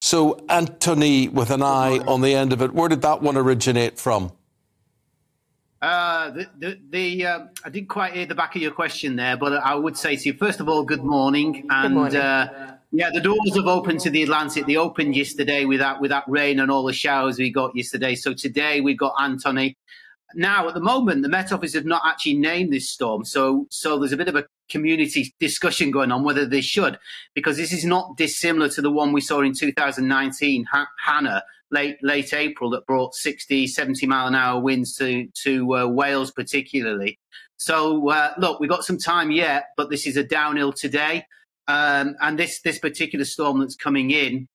So Anthony with an I on the end of it, where did that one originate from? I didn't quite hear the back of your question there, but I would say to you, first of all, good morning. And good morning. Yeah, the doors have opened to the Atlantic. They opened yesterday with that rain and all the showers we got yesterday. So today we've got Anthony. Now, at the moment, the Met Office have not actually named this storm. So there's a bit of a community discussion going on whether they should, because this is not dissimilar to the one we saw in 2019, Hannah, late April, that brought 60, 70 mile an hour winds to Wales particularly. So, look, we've got some time yet, but this is a downhill today. And this particular storm that's coming in,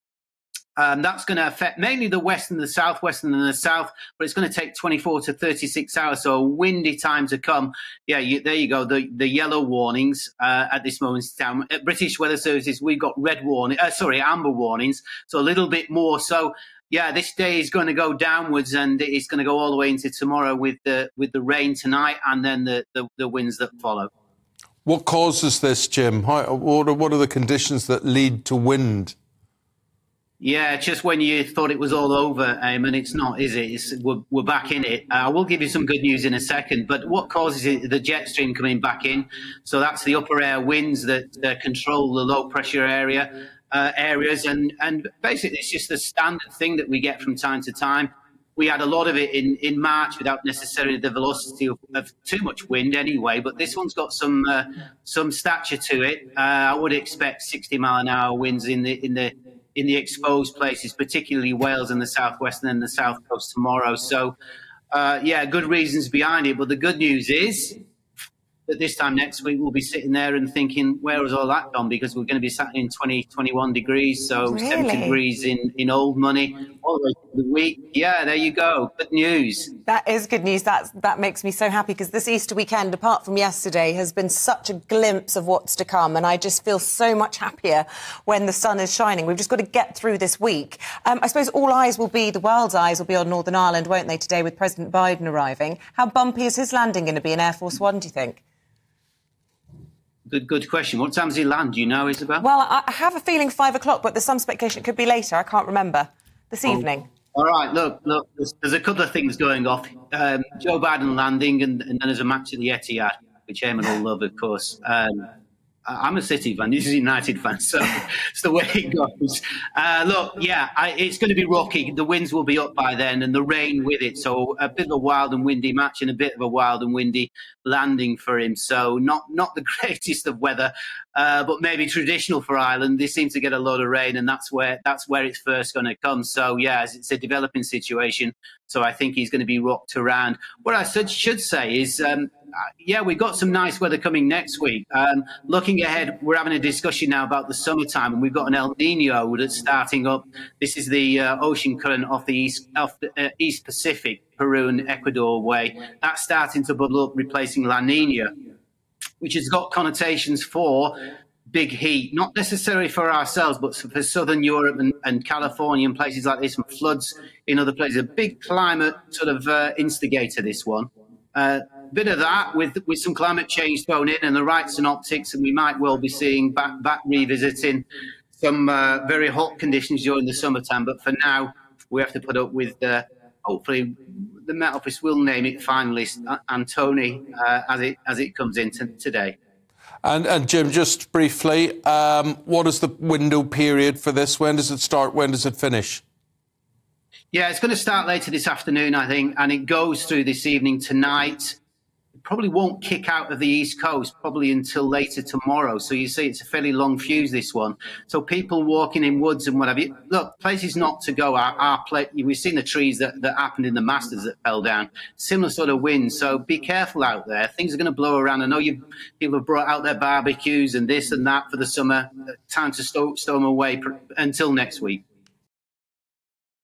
that's going to affect mainly the west and the southwestern and the south, but it's going to take 24 to 36 hours. So a windy time to come. Yeah, there you go. The yellow warnings at this moment in time. At British Weather Services, we've got amber warnings. So a little bit more. So yeah, this day is going to go downwards, and it's going to go all the way into tomorrow with the rain tonight, and then the winds that follow. What causes this, Jim? What are the conditions that lead to wind? Yeah, just when you thought it was all over, and it's not, is it? We're back in it. I will give you some good news in a second, but what causes it? The jet stream coming back in. So that's the upper air winds that control the low pressure areas, and basically it's just the standard thing that we get from time to time. We had a lot of it in March without necessarily the velocity of too much wind anyway, but this one's got some stature to it. I would expect 60 mile an hour winds in the exposed places, particularly Wales and the southwest and then the south coast tomorrow. So, yeah, good reasons behind it. But the good news is that this time next week we'll be sitting there and thinking, where has all that gone? Because we're going to be sat in 20, 21 degrees, so really? 70 degrees in old money all the way through the week. Yeah, there you go. Good news. That is good news. That makes me so happy, because this Easter weekend, apart from yesterday, has been such a glimpse of what's to come, and I just feel so much happier when the sun is shining. We've just got to get through this week. I suppose all eyes will be, the world's eyes will be on Northern Ireland, won't they, today, with President Biden arriving. How bumpy is his landing going to be in Air Force One, do you think? Good question. What time does he land? Do you know, Isabel? Well, I have a feeling 5 o'clock, but there's some speculation it could be later. I can't remember. This evening. All right, look, there's a couple of things going off. Joe Biden landing, and then there's a match at the Etihad, which Eamon will love, of course. I'm a City fan. This is a United fan, so it's the way it goes. Look, yeah, it's going to be rocky. The winds will be up by then, and the rain with it. So a bit of a wild and windy match, and a bit of a wild and windy landing for him. So not the greatest of weather, but maybe traditional for Ireland. They seem to get a lot of rain, and that's where it's first going to come. So yeah, it's a developing situation. So I think he's going to be rocked around. What I should say is, yeah, we've got some nice weather coming next week. Looking ahead, we're having a discussion now about the summertime, and we've got an El Nino that's starting up. This is the ocean current off the East Pacific, Peru and Ecuador way. That's starting to bubble up, replacing La Nina, which has got connotations for big heat, not necessarily for ourselves, but for Southern Europe and California and places like this, and floods in other places. A big climate sort of instigator, this one. Bit of that with some climate change thrown in and the right synoptics, and we might well be seeing back revisiting some very hot conditions during the summertime. But for now, we have to put up with hopefully the Met Office will name it finalist Anthony as it comes in today. And Jim, just briefly, what is the window period for this? When does it start? When does it finish? Yeah, it's going to start later this afternoon, I think, and it goes through this evening tonight. It probably won't kick out of the East Coast probably until later tomorrow. So you see, it's a fairly long fuse, this one. So people walking in woods and whatever. Look, places not to go. We've seen the trees that happened in the Masters that fell down. Similar sort of wind. So be careful out there. Things are going to blow around. I know people have brought out their barbecues and this and that for the summer. Time to stow them away until next week.